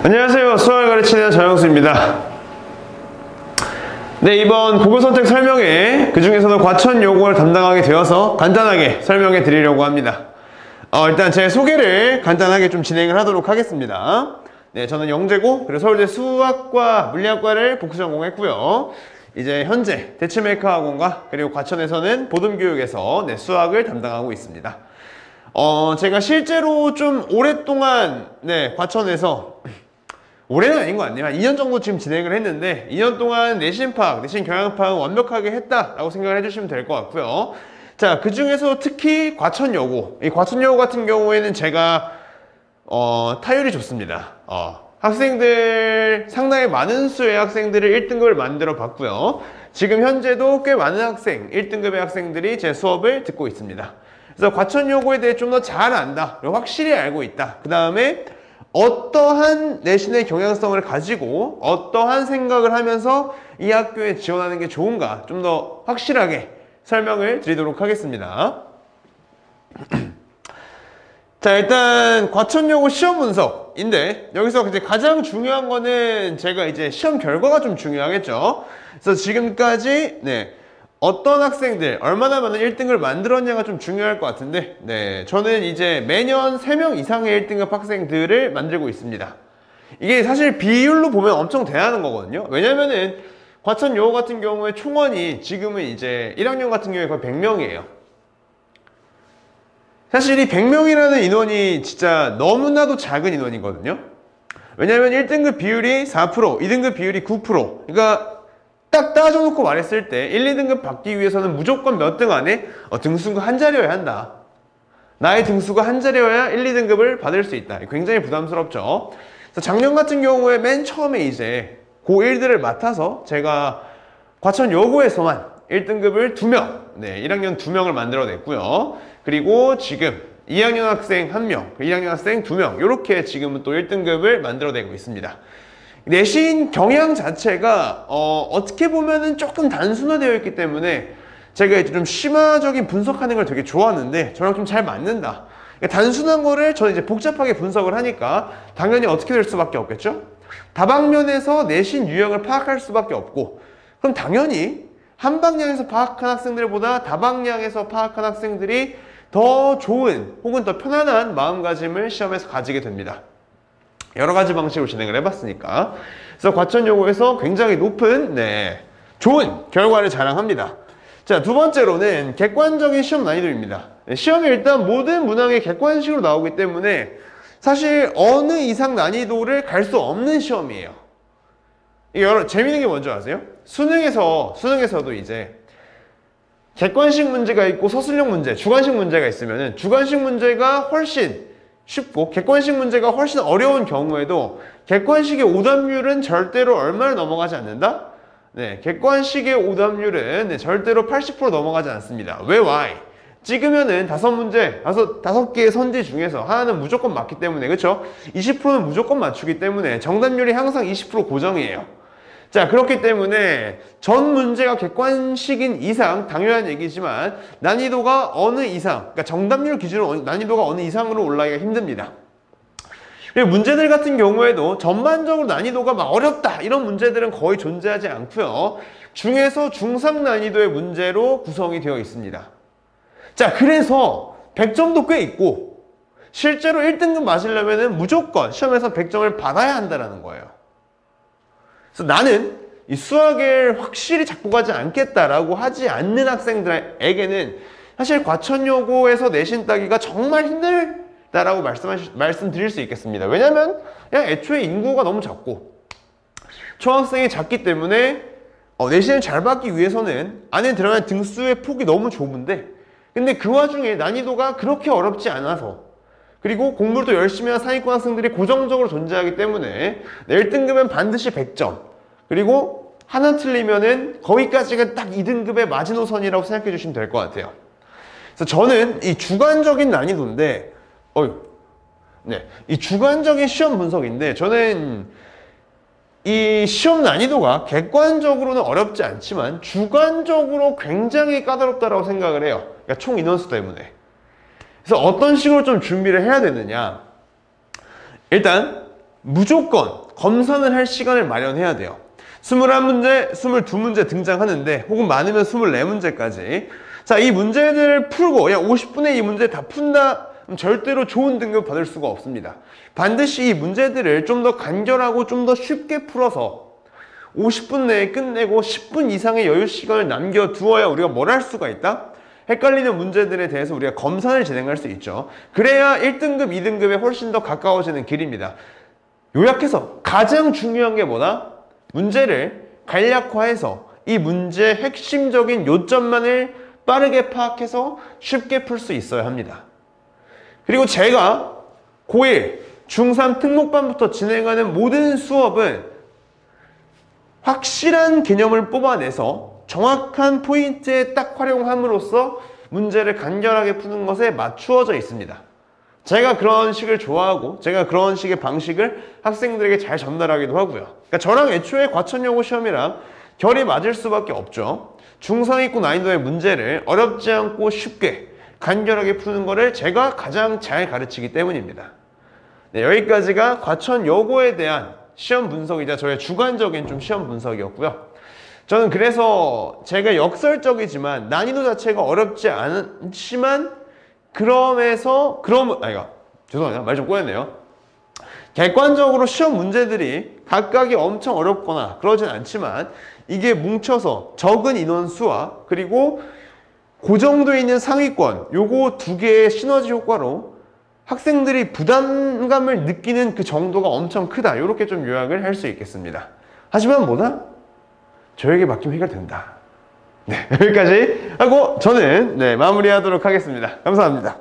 안녕하세요. 수학을 가르치는 전영수입니다. 네, 이번 국어 선택 설명회 그 중에서도 과천 요구를 담당하게 되어서 간단하게 설명해 드리려고 합니다. 일단 제 소개를 간단하게 좀 진행을 하도록 하겠습니다. 네, 저는 영재고 그리고 서울대 수학과 물리학과를 복수 전공했고요. 이제 현재 대치메이커 학원과 그리고 과천에서는 보듬교육에서 수학을 담당하고 있습니다. 제가 실제로 좀 오랫동안 과천에서 올해는 아닌 것 같네요. 한 2년 정도 지금 진행을 했는데 2년 동안 내신 파악, 내신 경향 파악은 완벽하게 했다라고 생각을 해주시면 될 것 같고요. 자, 그 중에서 특히 과천여고, 이 과천여고 같은 경우에는 제가 타율이 좋습니다. 학생들 상당히 많은 수의 학생들을 1등급을 만들어 봤고요. 지금 현재도 꽤 많은 학생, 1등급의 학생들이 제 수업을 듣고 있습니다. 그래서 과천여고에 대해 좀 더 잘 안다, 그리고 확실히 알고 있다. 그 다음에 어떠한 내신의 경향성을 가지고 어떠한 생각을 하면서 이 학교에 지원하는 게 좋은가 좀 더 확실하게 설명을 드리도록 하겠습니다. 자, 일단 과천여고 시험 분석인데 여기서 이제 가장 중요한 거는 제가 이제 시험 결과가 좀 중요하겠죠. 그래서 지금까지 어떤 학생들 얼마나 많은 1등을 만들었냐가 좀 중요할 것 같은데 저는 이제 매년 3명 이상의 1등급 학생들을 만들고 있습니다. 이게 사실 비율로 보면 엄청 대단한 거거든요. 왜냐면은 과천여고 같은 경우에 총원이 지금은 이제 1학년 같은 경우에 거의 100명이에요. 사실 이 100명이라는 인원이 진짜 너무나도 작은 인원이거든요. 왜냐면 1등급 비율이 4%, 2등급 비율이 9%. 그러니까 딱 따져놓고 말했을 때 1, 2등급 받기 위해서는 무조건 몇 등 안에 등수가 한 자리여야 한다. 나의 등수가 한 자리여야 1, 2등급을 받을 수 있다. 굉장히 부담스럽죠. 그래서 작년 같은 경우에 맨 처음에 이제 고1들을 맡아서 제가 과천여고에서만 1등급을 2명, 1학년 2명을 만들어냈고요. 그리고 지금 2학년 학생 1명, 1학년 학생 2명 이렇게 지금은 또 1등급을 만들어내고 있습니다. 내신 경향 자체가 어떻게 보면은 조금 단순화되어 있기 때문에 제가 이제 좀 심화적인 분석하는 걸 되게 좋아하는데 저랑 좀 잘 맞는다. 그러니까 단순한 거를 저는 이제 복잡하게 분석을 하니까 당연히 어떻게 될 수밖에 없겠죠? 다방면에서 내신 유형을 파악할 수밖에 없고, 그럼 당연히 한 방향에서 파악한 학생들보다 다방향에서 파악한 학생들이 더 좋은 혹은 더 편안한 마음가짐을 시험에서 가지게 됩니다. 여러 가지 방식으로 진행을 해봤으니까. 그래서 과천여고에서 굉장히 높은 좋은 결과를 자랑합니다. 자, 두 번째로는 객관적인 시험 난이도입니다. 시험이 일단 모든 문항이 객관식으로 나오기 때문에 사실 어느 이상 난이도를 갈 수 없는 시험이에요. 이게 재밌는 게 뭔지 아세요? 수능에서도 이제 객관식 문제가 있고 서술형 문제, 주관식 문제가 있으면은 주관식 문제가 훨씬 쉽고 객관식 문제가 훨씬 어려운 경우에도 객관식의 오답률은 절대로 얼마를 넘어가지 않는다? 객관식의 오답률은 절대로 80% 넘어가지 않습니다. 왜 why? 찍으면은 5개의 선지 중에서 하나는 무조건 맞기 때문에, 그쵸? 20%는 무조건 맞추기 때문에 정답률이 항상 20% 고정이에요. 자, 그렇기 때문에 전 문제가 객관식인 이상 당연한 얘기지만 난이도가 어느 이상, 그러니까 정답률 기준으로 난이도가 어느 이상으로 올라가기가 힘듭니다. 그리고 문제들 같은 경우에도 전반적으로 난이도가 막 어렵다 이런 문제들은 거의 존재하지 않고요. 중에서 중상 난이도의 문제로 구성이 되어 있습니다. 자, 그래서 100점도 꽤 있고 실제로 1등급 맞으려면 무조건 시험에서 100점을 받아야 한다는 거예요. 그래서 나는 이 수학을 확실히 잡고 가지 않겠다라고 하지 않는 학생들에게는 사실 과천여고에서 내신 따기가 정말 힘들다라고 말씀드릴 수 있겠습니다. 왜냐면 그냥 애초에 인구가 너무 작고 초학생이 작기 때문에 내신을 잘 받기 위해서는 안에 들어가는 등수의 폭이 너무 좁은데, 근데 그 와중에 난이도가 그렇게 어렵지 않아서, 그리고 공부를 또 열심히 하는 상위권 학생들이 고정적으로 존재하기 때문에 1등급은 반드시 100점, 그리고 하나 틀리면은 거기까지가 딱 2등급의 마지노선이라고 생각해 주시면 될 것 같아요. 그래서 저는 이 주관적인 난이도인데 이 주관적인 시험 분석인데 저는 이 시험 난이도가 객관적으로는 어렵지 않지만 주관적으로 굉장히 까다롭다고 생각을 해요. 그러니까 총 인원수 때문에. 그래서 어떤 식으로 좀 준비를 해야 되느냐, 일단 무조건 검사를 할 시간을 마련해야 돼요. 21문제, 22문제 등장하는데 혹은 많으면 24문제까지. 자, 이 문제들을 풀고 야 50분에 이 문제 다 푼다? 그럼 절대로 좋은 등급 받을 수가 없습니다. 반드시 이 문제들을 좀 더 간결하고 좀 더 쉽게 풀어서 50분 내에 끝내고 10분 이상의 여유 시간을 남겨두어야 우리가 뭘 할 수가 있다? 헷갈리는 문제들에 대해서 우리가 검사를 진행할 수 있죠. 그래야 1등급, 2등급에 훨씬 더 가까워지는 길입니다. 요약해서 가장 중요한 게 뭐다? 문제를 간략화해서 이 문제의 핵심적인 요점만을 빠르게 파악해서 쉽게 풀 수 있어야 합니다. 그리고 제가 고1, 중3 특목반부터 진행하는 모든 수업은 확실한 개념을 뽑아내서 정확한 포인트에 딱 활용함으로써 문제를 간결하게 푸는 것에 맞추어져 있습니다. 제가 그런 식을 좋아하고 제가 그런 식의 방식을 학생들에게 잘 전달하기도 하고요. 그러니까 저랑 애초에 과천여고 시험이랑 결이 맞을 수밖에 없죠. 중상위권 난이도의 문제를 어렵지 않고 쉽게 간결하게 푸는 거를 제가 가장 잘 가르치기 때문입니다. 네, 여기까지가 과천여고에 대한 시험 분석이자 저의 주관적인 좀 시험 분석이었고요. 저는 그래서 제가 역설적이지만 난이도 자체가 어렵지 않지만 죄송합니다. 말 좀 꼬였네요. 객관적으로 시험 문제들이 각각이 엄청 어렵거나 그러진 않지만 이게 뭉쳐서 적은 인원수와 그리고 고정돼 있는 상위권 요거 두 개의 시너지 효과로 학생들이 부담감을 느끼는 그 정도가 엄청 크다. 이렇게 좀 요약을 할 수 있겠습니다. 하지만 뭐다? 저에게 맡기면 해결된다. 네, 여기까지 하고 저는 마무리하도록 하겠습니다. 감사합니다.